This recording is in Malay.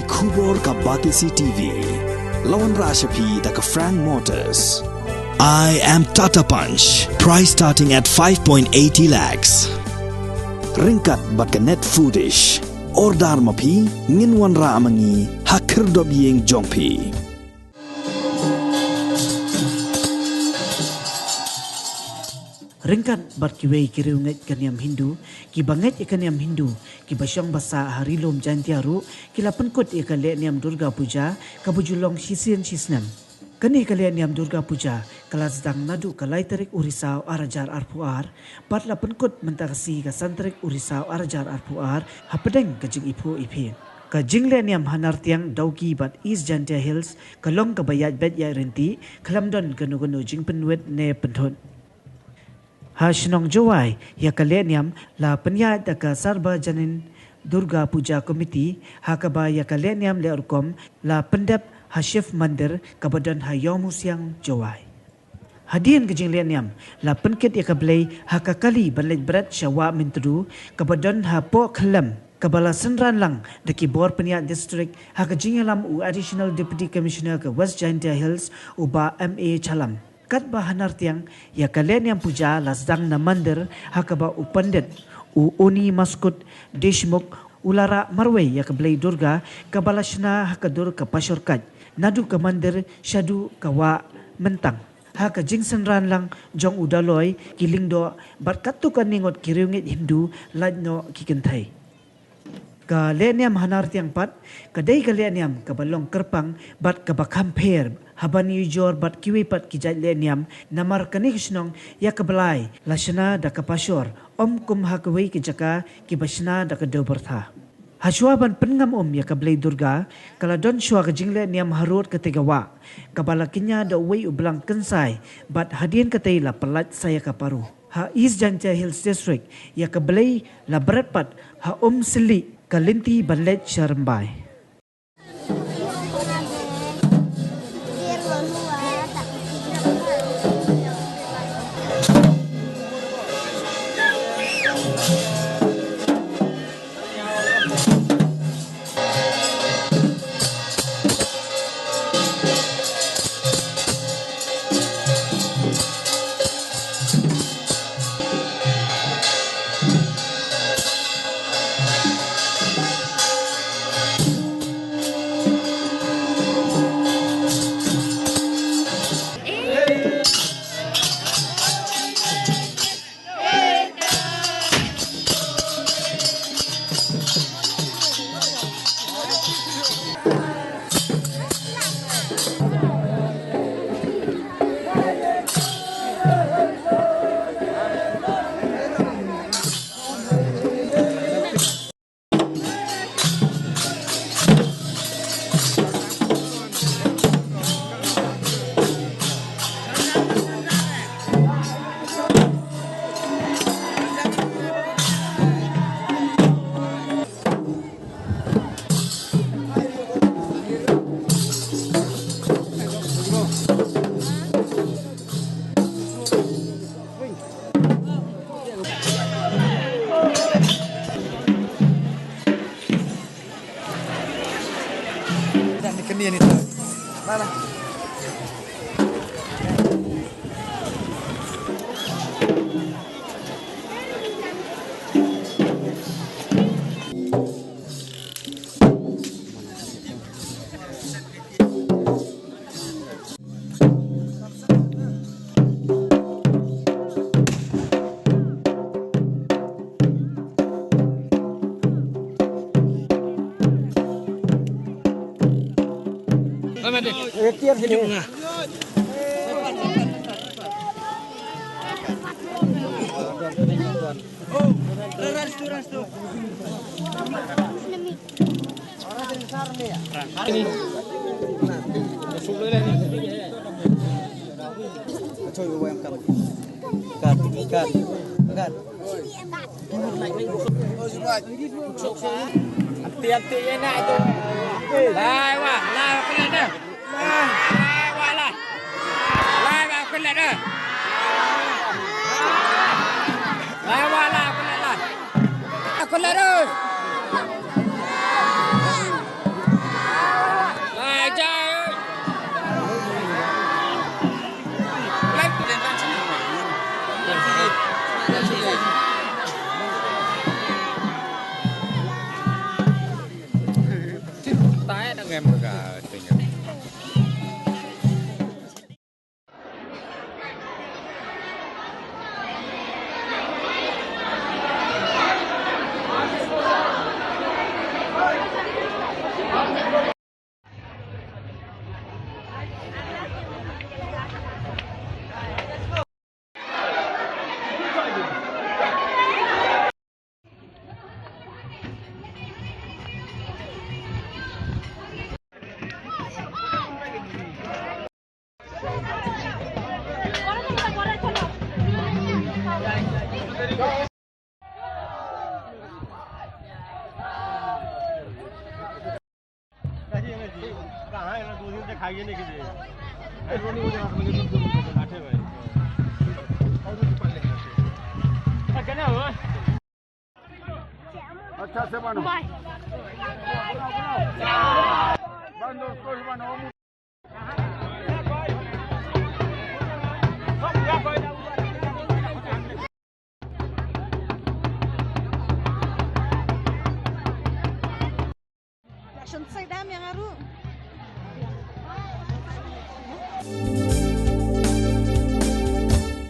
Kubor ka Batisi TV. Lawan Rashapi da ka Frank Motors. I am Tata Punch. Price starting at 5.80 lakhs. Ringkat bat ka net foodish. Ordar mapi nginwan ra amangi hakir dob yeng jongpi. Ringkat bat kiwei kiriunget kaniam Hindu, ki banget ikaniam Hindu, ki basyang basa harilom jantiaru, ki lapenkut ikale niam Durga Puja, kabujulong sisian sisnam. Kani kale niam Durga Puja, kala sedang nadu kalai terik urisau arajar arpuar, bat lapenkut mentakasi ka santrik urisau arajar arpuar, hapedeng kajing ipu ipin. Kajing le niam hanar tiang dauki bat East Jantia Hills, kalong kabayat bet ya renti, kalamdon kanu jing penwet ne penthon. Hashnong Jawai ya kaleniam la penya daka sarba janin Durga Puja Committee hakaba ya kaleniam le urkom la pendap Hashif Mandir kabadan hayom siang Jawai. Hadian kejing leniam la penkit ya kablay hakakali banlet berat syawa mintru kabadan hapo khalam kabala senran lang daki bor penya district hakajing lam u additional deputy commissioner ke West Jantia Hills uba MA Chalam. Kat bahanar tiang ya kalian yang puja lasdang na mandir hakaba upandit uni maskut deshmuk ulara marway ya kablay Durga kabalashna hakadur kapasyorkat nadu ka mandir syadu kawa mentang haka jingsen ran lang jong udaloy kilingdo barkatu kaningot kiriungit Hindu ladno kikentai ka leniam hanar tiang pat kadai kaleniam kabalong kerpang bat kabakampher haban yujor bat kiwi pat kijat leniam namar kanikisnong ya kabalai lasana da kapashor kum hakawai kijaka kibashna da kadobertha haswaban pengam ya kablay Durga kala don shwa kajing leniam harut ketigawa kabalakinya da uwi ublang kensai bat hadian katay la pelat saya kaparu ha East Jantia Hills District ya kablay la beratpat ha seli kalinti balet syarembai. Mana? Tiap sini. Oh, ras tu. Orang besar ni ya. Ini. Masuk boleh ni. Coy bayam kamu. Ikan. Oh, semua. Hati-hati ya nak itu. Lai kena dah. Lai kena dah. Aku dah. tay đã game cả tình खाइए नहीं किसी अच्छा से बनो बनो उसको बनो Saya dam yang aru.